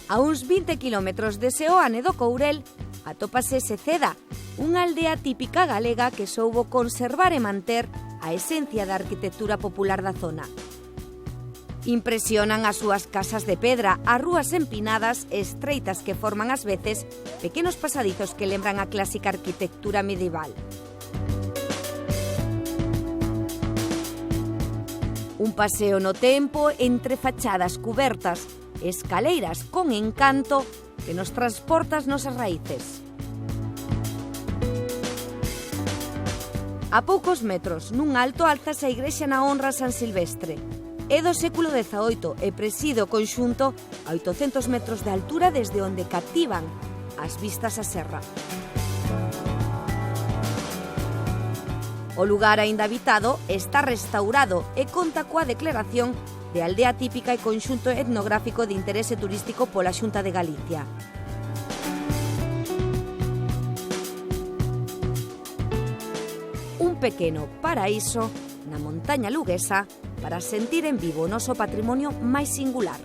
A uns 20 kilómetros de Seoane do Courel atópase Seceda, unha aldea típica galega que soubo conservar e manter a esencia da arquitectura popular da zona. Impresionan as súas casas de pedra, as rúas empinadas e estreitas que forman ás veces pequenos pasadizos que lembran a clásica arquitectura medieval. Un paseo no tempo entre fachadas cubertas, escaleiras con encanto que nos transporta ás nosas raíces. A poucos metros, nun alto, alzase a igrexa na honra a San Silvestre. É do século XVIII e preside o conxunto a 800 metros de altura desde onde cativan as vistas á serra. O lugar aínda habitado está restaurado e conta coa declaración de aldea típica e conxunto etnográfico de interese turístico pola Xunta de Galicia. Un pequeno paraíso na montaña luguesa para sentir en vivo o noso patrimonio máis singular.